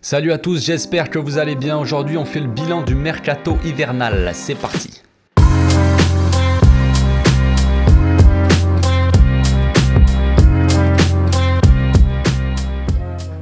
Salut à tous, j'espère que vous allez bien. Aujourd'hui, on fait le bilan du mercato hivernal. C'est parti.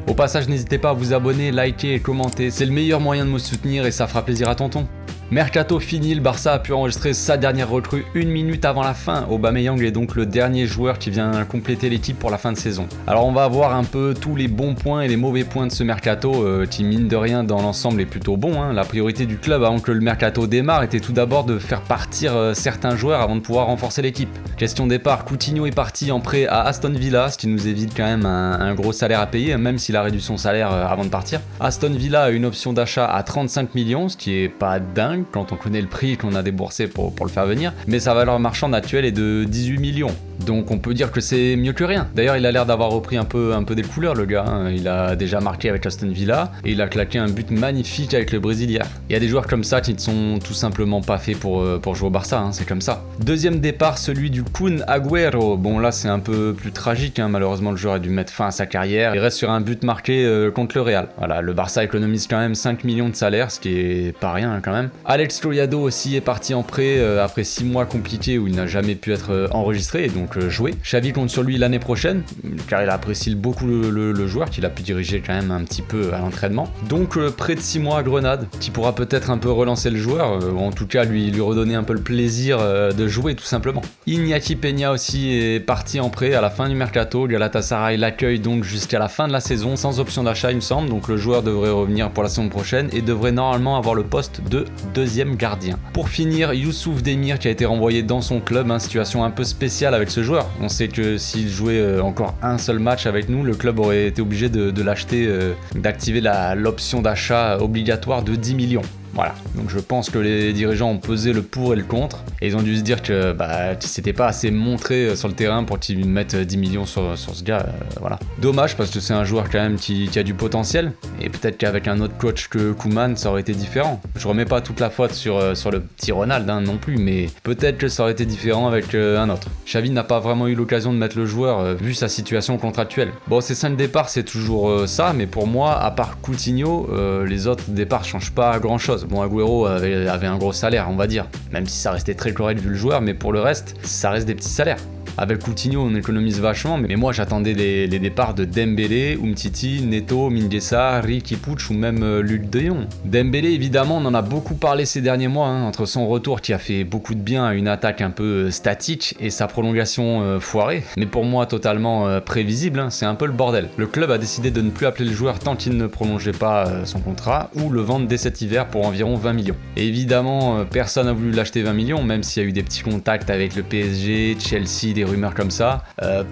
Au passage, n'hésitez pas à vous abonner, liker et commenter. C'est le meilleur moyen de me soutenir et ça fera plaisir à tonton. Mercato fini, le Barça a pu enregistrer sa dernière recrue 1 minute avant la fin. Aubameyang est donc le dernier joueur qui vient compléter l'équipe pour la fin de saison. Alors on va voir un peu tous les bons points et les mauvais points de ce mercato qui mine de rien dans l'ensemble est plutôt bon. La priorité du club avant que le mercato démarre était tout d'abord de faire partir certains joueurs avant de pouvoir renforcer l'équipe. Question départ, Coutinho est parti en prêt à Aston Villa, ce qui nous évite quand même un gros salaire à payer, même s'il a réduit son salaire avant de partir. Aston Villa a une option d'achat à 35 millions, ce qui est pas dingue quand on connaît le prix qu'on a déboursé pour le faire venir, mais sa valeur marchande actuelle est de 18 millions. Donc on peut dire que c'est mieux que rien. D'ailleurs il a l'air d'avoir repris un peu des couleurs le gars, Il a déjà marqué avec Aston Villa et il a claqué un but magnifique avec le Brésilien. Il y a des joueurs comme ça qui ne sont tout simplement pas faits pour jouer au Barça, c'est comme ça. Deuxième départ, celui du Kun Agüero. Bon là c'est un peu plus tragique, malheureusement le joueur a dû mettre fin à sa carrière. Il reste sur un but marqué contre le Real. Voilà, le Barça économise quand même 5 millions de salaire, ce qui est pas rien quand même. Alex Collado aussi est parti en prêt après 6 mois compliqués où il n'a jamais pu être enregistré et donc joué. Xavi compte sur lui l'année prochaine car il apprécie beaucoup le joueur qu'il a pu diriger quand même un petit peu à l'entraînement. Donc près de 6 mois à Grenade qui pourra peut-être un peu relancer le joueur ou en tout cas lui redonner un peu le plaisir de jouer tout simplement. Iñaki Peña aussi est parti en prêt à la fin du mercato. Galatasaray l'accueille donc jusqu'à la fin de la saison sans option d'achat il me semble, donc le joueur devrait revenir pour la saison prochaine et devrait normalement avoir le poste de deuxième gardien. Pour finir, Youssouf Demir qui a été renvoyé dans son club, situation un peu spéciale avec ce joueur. On sait que s'il jouait encore un seul match avec nous, le club aurait été obligé de l'acheter, d'activer l'option d'achat obligatoire de 10 millions. Voilà, donc je pense que les dirigeants ont pesé le pour et le contre et ils ont dû se dire que c'était pas assez montré sur le terrain pour qu'ils mettent 10 millions sur ce gars, voilà. Dommage parce que c'est un joueur quand même qui a du potentiel et peut-être qu'avec un autre coach que Koeman ça aurait été différent. Je remets pas toute la faute sur le petit Ronald non plus, mais peut-être que ça aurait été différent avec un autre. Xavi n'a pas vraiment eu l'occasion de mettre le joueur vu sa situation contractuelle. Bon, ces 5 départs c'est toujours ça, mais pour moi, à part Coutinho, les autres départs changent pas grand chose. Bon, Agüero avait un gros salaire, on va dire, même si ça restait très correct vu le joueur, mais pour le reste, ça reste des petits salaires. Avec Coutinho, on économise vachement, mais moi j'attendais les départs de Dembélé, Umtiti, Neto, Mingueza, Riqui Puig ou même Luc de Jong. Dembélé, évidemment, on en a beaucoup parlé ces derniers mois, entre son retour qui a fait beaucoup de bien à une attaque un peu statique et sa prolongation foirée, mais pour moi totalement prévisible, c'est un peu le bordel. Le club a décidé de ne plus appeler le joueur tant qu'il ne prolongeait pas son contrat ou le vendre dès cet hiver pour environ 20 millions. Et évidemment, personne n'a voulu l'acheter 20 millions, même s'il y a eu des petits contacts avec le PSG, Chelsea, des rumeurs comme ça.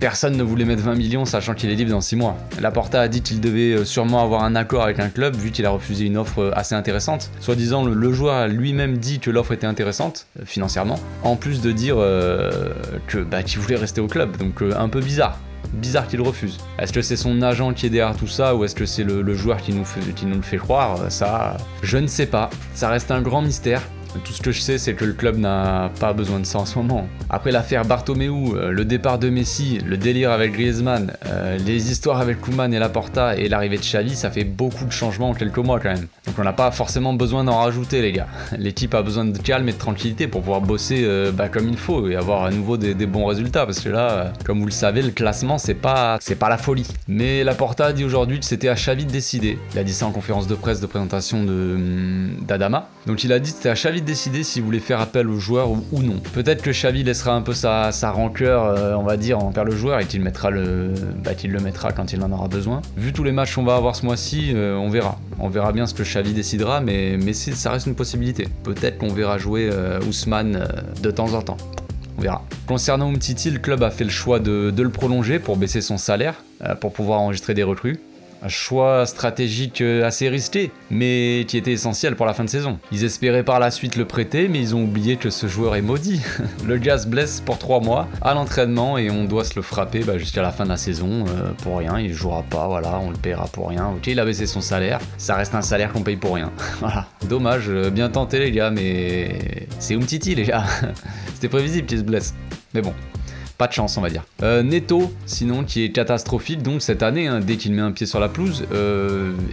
Personne ne voulait mettre 20 millions sachant qu'il est libre dans 6 mois. Laporta a dit qu'il devait sûrement avoir un accord avec un club vu qu'il a refusé une offre assez intéressante. Soi-disant, le joueur a lui-même dit que l'offre était intéressante, financièrement, en plus de dire qu'il voulait rester au club, donc un peu bizarre. Bizarre qu'il refuse. Est-ce que c'est son agent qui est derrière tout ça ou est-ce que c'est le joueur qui nous le fait croire? Ça, je ne sais pas. Ça reste un grand mystère. Tout ce que je sais, c'est que le club n'a pas besoin de ça en ce moment. Après l'affaire Bartomeu, le départ de Messi, le délire avec Griezmann, les histoires avec Koeman et Laporta et l'arrivée de Xavi, ça fait beaucoup de changements en quelques mois quand même. Donc on n'a pas forcément besoin d'en rajouter les gars. L'équipe a besoin de calme et de tranquillité pour pouvoir bosser comme il faut et avoir à nouveau des bons résultats. Parce que là, comme vous le savez, le classement c'est pas la folie. Mais Laporta a dit aujourd'hui que c'était à Xavi de décider. Il a dit ça en conférence de presse de présentation d'Adama. Donc il a dit que c'était à Xavi de décider s'il voulait faire appel au joueur ou non. Peut-être que Xavi laissera un peu sa rancœur, on va dire, envers le joueur et qu'il le mettra quand il en aura besoin. Vu tous les matchs qu'on va avoir ce mois-ci, on verra. On verra bien ce que Xavi décidera, mais ça reste une possibilité. Peut-être qu'on verra jouer Ousmane de temps en temps. On verra. Concernant Umtiti, le club a fait le choix de le prolonger pour baisser son salaire, pour pouvoir enregistrer des recrues. Un choix stratégique assez risqué, mais qui était essentiel pour la fin de saison. Ils espéraient par la suite le prêter, mais ils ont oublié que ce joueur est maudit. Le gars se blesse pour 3 mois à l'entraînement et on doit se le frapper jusqu'à la fin de la saison pour rien. Il jouera pas, voilà, on le paiera pour rien. Ok, il a baissé son salaire, ça reste un salaire qu'on paye pour rien. Voilà, dommage, bien tenté les gars, mais c'est Umtiti les gars. C'était prévisible qu'il se blesse, mais bon. pas de chance on va dire. Neto, sinon qui est catastrophique donc cette année, hein, dès qu'il met un pied sur la pelouse,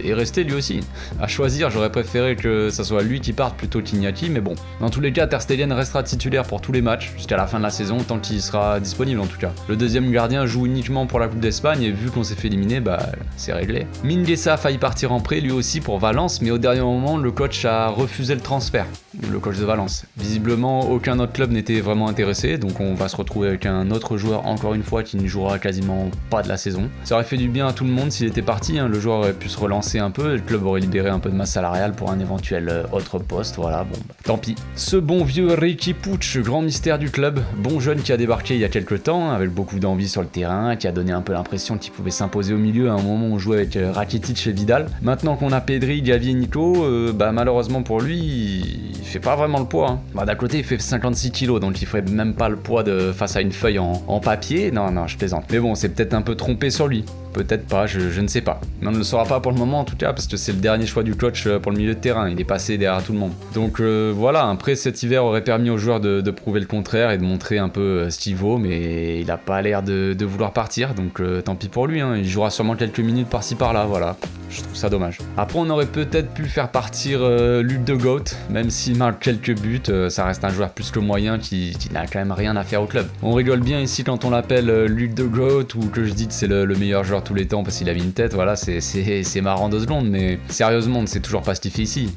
est resté lui aussi. À choisir, j'aurais préféré que ça soit lui qui parte plutôt qu'Iñaki, mais bon. Dans tous les cas, Ter Stegen restera titulaire pour tous les matchs, jusqu'à la fin de la saison, tant qu'il sera disponible en tout cas. Le deuxième gardien joue uniquement pour la Coupe d'Espagne, et vu qu'on s'est fait éliminer, bah c'est réglé. Mingueza a failli partir en prêt lui aussi pour Valence, mais au dernier moment, le coach a refusé le transfert. Le coach de Valence. Visiblement, aucun autre club n'était vraiment intéressé, donc on va se retrouver avec un autre joueur, encore une fois, qui ne jouera quasiment pas de la saison. Ça aurait fait du bien à tout le monde s'il était parti, hein. Le joueur aurait pu se relancer un peu, et le club aurait libéré un peu de masse salariale pour un éventuel autre poste, voilà, bon, bah, tant pis. Ce bon vieux Riqui Puig, grand mystère du club, bon jeune qui a débarqué il y a quelques temps, avec beaucoup d'envie sur le terrain, qui a donné un peu l'impression qu'il pouvait s'imposer au milieu à un moment où on jouait avec Rakitic et Vidal. Maintenant qu'on a Pedri, Gavi et Nico, bah malheureusement pour lui, il fait pas vraiment le poids, hein. Bah d'un côté il fait 56 kilos, donc il ferait même pas le poids face à une feuille en papier, non je plaisante. Mais bon, c'est peut-être un peu trompé sur lui. Peut-être pas, je ne sais pas. Mais on ne le saura pas pour le moment en tout cas, parce que c'est le dernier choix du coach pour le milieu de terrain, il est passé derrière tout le monde. Donc voilà, après cet hiver aurait permis aux joueurs de prouver le contraire et de montrer un peu ce qu'il vaut, mais il a pas l'air de vouloir partir, donc tant pis pour lui, hein. Il jouera sûrement quelques minutes par-ci par-là, voilà. Je trouve ça dommage. Après on aurait peut-être pu faire partir Luc de Goat, même s'il marque quelques buts, ça reste un joueur plus que moyen qui n'a quand même rien à faire au club. On rigole bien ici quand on l'appelle Luc de Goat, ou que je dis que c'est le meilleur joueur tous les temps parce qu'il avait une tête, voilà, c'est marrant 2 secondes, mais sérieusement on ne sait toujours pas ce qu'il fait ici.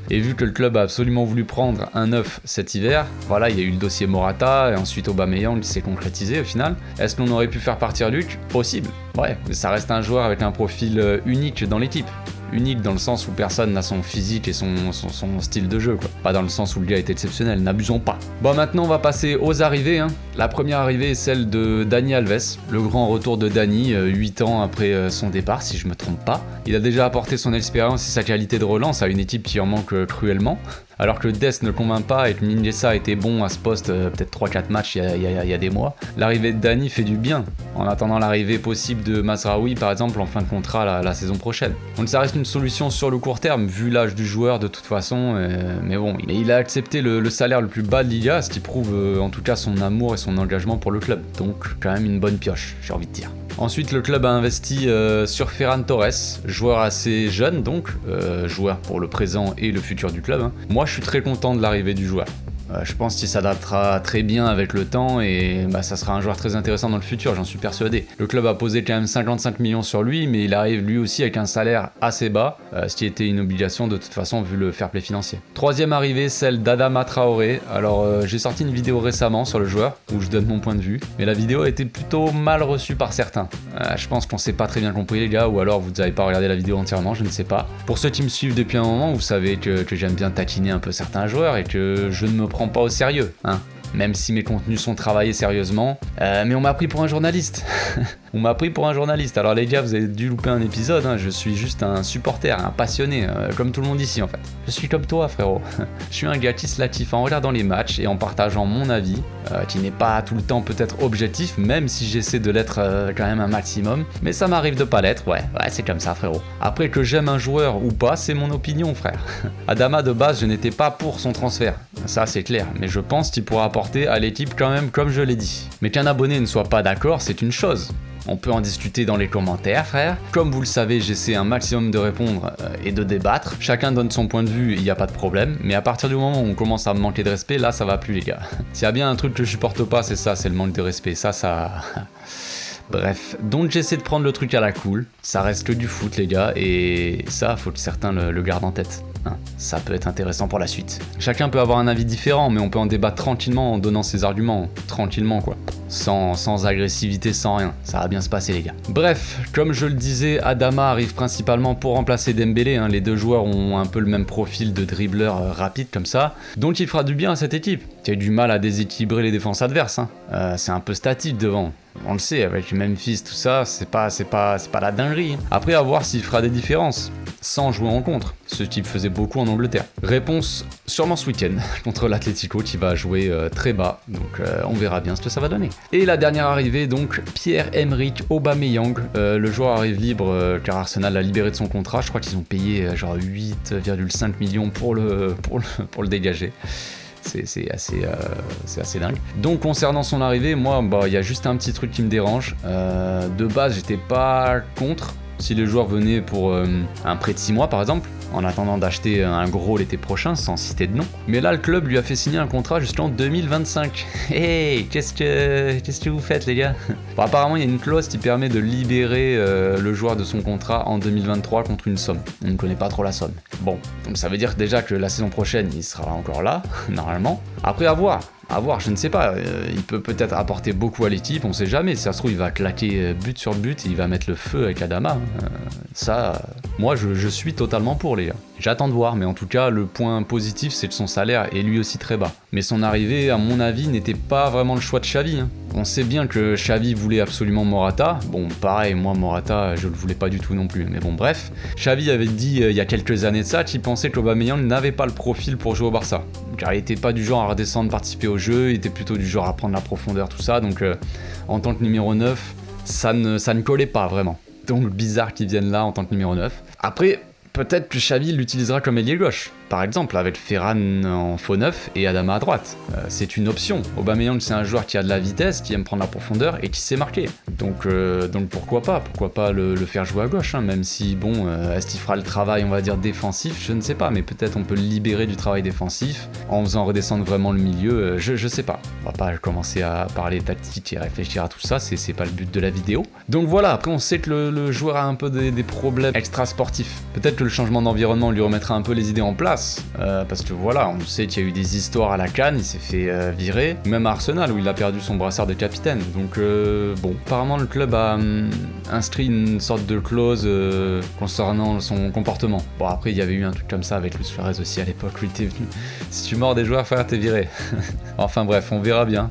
Et vu que le club a absolument voulu prendre un neuf cet hiver, voilà, il y a eu le dossier Morata, et ensuite Aubameyang qui s'est concrétisé au final. Est-ce qu'on aurait pu faire partir Luc? Possible, ouais, mais ça reste un joueur avec un profil unique dans l'équipe. Unique dans le sens où personne n'a son physique et son style de jeu, quoi. Pas dans le sens où le gars est exceptionnel, n'abusons pas. Bon, maintenant on va passer aux arrivées, hein. La première arrivée est celle de Dani Alves, le grand retour de Dani, 8 ans après son départ, si je me trompe pas. Il a déjà apporté son expérience et sa qualité de relance à une équipe qui en manque cruellement. Alors que Dest ne convainc pas et que Mingueza était bon à ce poste peut-être 3-4 matchs il y a des mois, l'arrivée de Dani fait du bien, en attendant l'arrivée possible de Mazraoui par exemple en fin de contrat la saison prochaine. Donc ça reste une solution sur le court terme, vu l'âge du joueur de toute façon, mais bon, il a accepté le salaire le plus bas de Liga, ce qui prouve en tout cas son amour et son engagement pour le club, donc quand même une bonne pioche, j'ai envie de dire. Ensuite, le club a investi sur Ferran Torres, joueur assez jeune donc, joueur pour le présent et le futur du club, hein. Moi, je suis très content de l'arrivée du joueur. Je pense qu'il s'adaptera très bien avec le temps et bah, ça sera un joueur très intéressant dans le futur, j'en suis persuadé. Le club a posé quand même 55 millions sur lui, mais il arrive lui aussi avec un salaire assez bas, ce qui était une obligation de toute façon vu le fair play financier. Troisième arrivée, celle d'Adama Traoré. Alors j'ai sorti une vidéo récemment sur le joueur où je donne mon point de vue, mais la vidéo a été plutôt mal reçue par certains. Je pense qu'on s'est pas très bien compris les gars, ou alors vous n'avez pas regardé la vidéo entièrement, je ne sais pas. Pour ceux qui me suivent depuis un moment, vous savez que j'aime bien taquiner un peu certains joueurs et que je ne me prends pas au sérieux, hein. Même si mes contenus sont travaillés sérieusement, mais on m'a pris pour un journaliste. On m'a pris pour un journaliste. Alors les gars, vous avez dû louper un épisode, hein. Je suis juste un supporter, un passionné, comme tout le monde ici en fait. Je suis comme toi frérot. Je suis un gars qui se la kiffe en regardant les matchs et en partageant mon avis, qui n'est pas tout le temps peut-être objectif, même si j'essaie de l'être quand même un maximum. Mais ça m'arrive de pas l'être, ouais c'est comme ça frérot. Après que j'aime un joueur ou pas, c'est mon opinion frère. Adama de base, je n'étais pas pour son transfert, ça c'est clair, mais je pense qu'il pourra apporter à l'équipe quand même comme je l'ai dit. Mais qu'un abonné ne soit pas d'accord, c'est une chose. On peut en discuter dans les commentaires, frère. Comme vous le savez, j'essaie un maximum de répondre et de débattre. Chacun donne son point de vue, il n'y a pas de problème. Mais à partir du moment où on commence à me manquer de respect, là, ça va plus, les gars. S'il y a bien un truc que je supporte pas, c'est ça, c'est le manque de respect. Ça... Bref, donc j'essaie de prendre le truc à la cool. Ça reste que du foot, les gars, et ça, faut que certains le gardent en tête. Hein, ça peut être intéressant pour la suite. Chacun peut avoir un avis différent, mais on peut en débattre tranquillement en donnant ses arguments. Tranquillement, quoi. Sans agressivité, sans rien. Ça va bien se passer, les gars. Bref, comme je le disais, Adama arrive principalement pour remplacer Dembélé. Hein. Les deux joueurs ont un peu le même profil de dribbleur rapide comme ça. Donc il fera du bien à cette équipe, qui a eu du mal à déséquilibrer les défenses adverses. Hein. C'est un peu statique devant. On le sait, avec Memphis, tout ça, c'est pas la dinguerie. Après, à voir s'il fera des différences, sans jouer en contre, ce qu'il faisait beaucoup en Angleterre. Réponse sûrement ce week-end, contre l'Atlético qui va jouer très bas, donc on verra bien ce que ça va donner. Et la dernière arrivée, donc, Pierre-Emerick Aubameyang. Le joueur arrive libre, car Arsenal l'a libéré de son contrat, je crois qu'ils ont payé genre 8,5 millions pour le dégager. c'est assez dingue. Donc concernant son arrivée, moi, il y a juste un petit truc qui me dérange. De base, j'étais pas contre si les joueurs venaient pour un prêt de 6 mois par exemple, en attendant d'acheter un gros l'été prochain, sans citer de nom. Mais là, le club lui a fait signer un contrat jusqu'en 2025. Hey, qu'est-ce que vous faites les gars? Bon, apparemment, il y a une clause qui permet de libérer le joueur de son contrat en 2023 contre une somme. On ne connaît pas trop la somme. Bon, donc ça veut dire déjà que la saison prochaine, il sera encore là, normalement. Après, à voir, je ne sais pas, il peut peut-être apporter beaucoup à l'équipe, on sait jamais, si ça se trouve il va claquer but sur but, il va mettre le feu avec Adama, moi je suis totalement pour les gars. J'attends de voir, mais en tout cas le point positif c'est que son salaire est lui aussi très bas. Mais son arrivée à mon avis n'était pas vraiment le choix de Xavi. On sait bien que Xavi voulait absolument Morata, bon pareil, moi Morata je le voulais pas du tout non plus, mais bon bref. Xavi avait dit il y a quelques années de ça qu'il pensait qu'Aubameyang n'avait pas le profil pour jouer au Barça. Car il était pas du genre à redescendre, participer au jeu, il était plutôt du genre à prendre la profondeur, tout ça, donc en tant que numéro 9, ça ne collait pas vraiment. Donc bizarre qu'il vienne là en tant que numéro 9. Après, peut-être que Xavi l'utilisera comme ailier gauche, par exemple avec Ferran en faux neuf et Adama à droite. C'est une option. Aubameyang c'est un joueur qui a de la vitesse, qui aime prendre la profondeur et qui sait marquer. Donc pourquoi pas le faire jouer à gauche, même si bon, est-ce qu'il fera le travail on va dire défensif, je ne sais pas, mais peut-être on peut le libérer du travail défensif en faisant redescendre vraiment le milieu, je sais pas. On va pas commencer à parler tactique et réfléchir à tout ça, c'est pas le but de la vidéo. Donc voilà, après on sait que le joueur a un peu des problèmes extra-sportifs. Peut-être que le changement d'environnement lui remettra un peu les idées en place, parce que voilà, on sait qu'il y a eu des histoires à la CAN, il s'est fait virer, même à Arsenal où il a perdu son brassard de capitaine. Donc bon, apparemment le club a inscrit une sorte de clause concernant son comportement. Bon après il y avait eu un truc comme ça avec Luis Suarez aussi à l'époque où il était venu. Si tu mords des joueurs, frère, t'es viré. Enfin bref, on verra bien.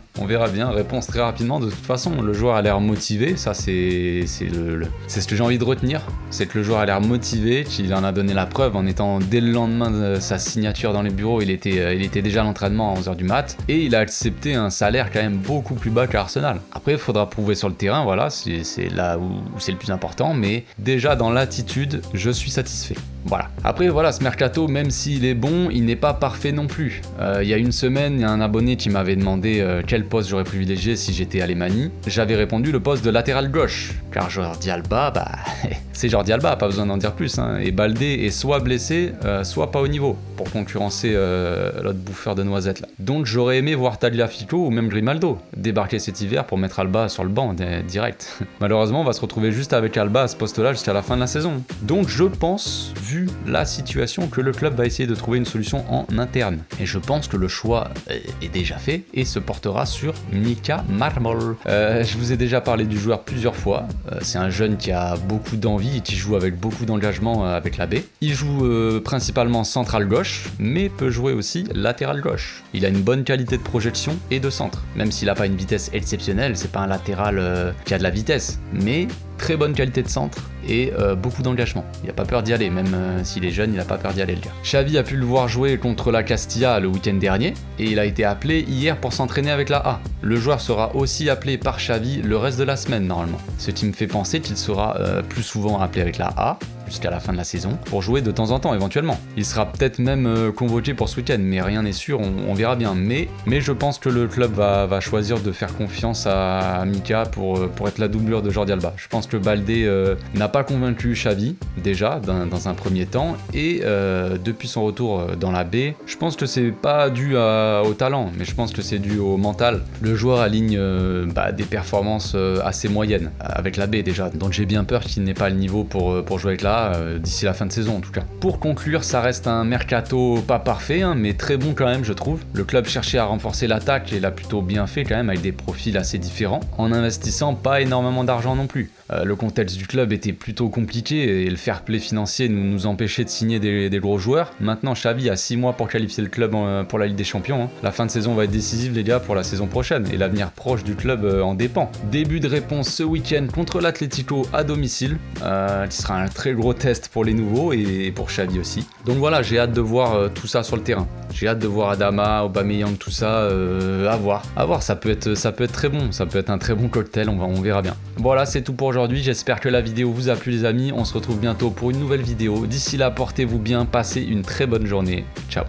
Réponse très rapidement. De toute façon, le joueur a l'air motivé, ça c'est ce que j'ai envie de retenir, c'est que le joueur a l'air motivé, qu'il en a donné la preuve en étant dès le lendemain de sa signature dans les bureaux, il était déjà à l'entraînement à 11h du mat et il a accepté un salaire quand même beaucoup plus bas qu'à Arsenal. Après, il faudra prouver sur le terrain, voilà, c'est là où c'est le plus important, mais déjà dans l'attitude, je suis satisfait. Voilà. Après, voilà, ce mercato, même s'il est bon, il n'est pas parfait non plus. Il y a une semaine, il y a un abonné qui m'avait demandé quel poste j'aurais privilégié si j'étais Alemany. J'avais répondu le poste de latéral gauche, car Jordi Alba, c'est Jordi Alba, pas besoin d'en dire plus. Et Baldé est soit blessé, soit pas au niveau, pour concurrencer l'autre bouffeur de noisettes là. Donc j'aurais aimé voir Tagliafico ou même Grimaldo débarquer cet hiver pour mettre Alba sur le banc direct. Malheureusement, on va se retrouver juste avec Alba à ce poste-là jusqu'à la fin de la saison. Donc je pense, vu la situation, que le club va essayer de trouver une solution en interne. Et je pense que le choix est déjà fait et se portera sur Mika Marmol. Je vous ai déjà parlé du joueur plusieurs fois. C'est un jeune qui a beaucoup d'envie et qui joue avec beaucoup d'engagement avec la baie. Il joue principalement central gauche, mais peut jouer aussi latéral gauche. Il a une bonne qualité de projection et de centre. Même s'il n'a pas une vitesse exceptionnelle, c'est pas un latéral qui a de la vitesse, mais très bonne qualité de centre et beaucoup d'engagement. Il n'a pas peur d'y aller, même s'il est jeune, il n'a pas peur d'y aller le gars. Xavi a pu le voir jouer contre la Castilla le week-end dernier et il a été appelé hier pour s'entraîner avec la A. Le joueur sera aussi appelé par Xavi le reste de la semaine normalement. Ce qui me fait penser qu'il sera plus souvent appelé avec la A jusqu'à la fin de la saison pour jouer de temps en temps éventuellement. Il sera peut-être même convoqué pour ce week-end, mais rien n'est sûr, on verra bien. Mais je pense que le club va choisir de faire confiance à Mika pour être la doublure de Jordi Alba. Je pense que Baldé n'a pas convaincu Xavi déjà dans un premier temps et depuis son retour dans la baie, je pense que c'est pas dû au talent, mais je pense que c'est dû au mental. Le joueur aligne des performances assez moyennes avec la baie déjà, donc j'ai bien peur qu'il n'ait pas le niveau pour jouer avec la d'ici la fin de saison en tout cas. Pour conclure, ça reste un mercato pas parfait, mais très bon quand même je trouve. Le club cherchait à renforcer l'attaque et l'a plutôt bien fait quand même avec des profils assez différents, en investissant pas énormément d'argent non plus. Le contexte du club était plutôt compliqué et le fair play financier nous empêchait de signer des gros joueurs. Maintenant Xavi a 6 mois pour qualifier le club pour la Ligue des Champions. La fin de saison va être décisive les gars pour la saison prochaine et l'avenir proche du club en dépend. Début de réponse ce week-end contre l'Atlético à domicile, qui sera un très gros test pour les nouveaux et pour Xavi aussi. Donc voilà, j'ai hâte de voir tout ça sur le terrain. J'ai hâte de voir Adama, Aubameyang, tout ça, à voir. Ça peut être très bon, ça peut être un très bon cocktail, on verra bien. Voilà, c'est tout pour aujourd'hui, j'espère que la vidéo vous a plu les amis, on se retrouve bientôt pour une nouvelle vidéo. D'ici là, portez-vous bien, passez une très bonne journée, ciao.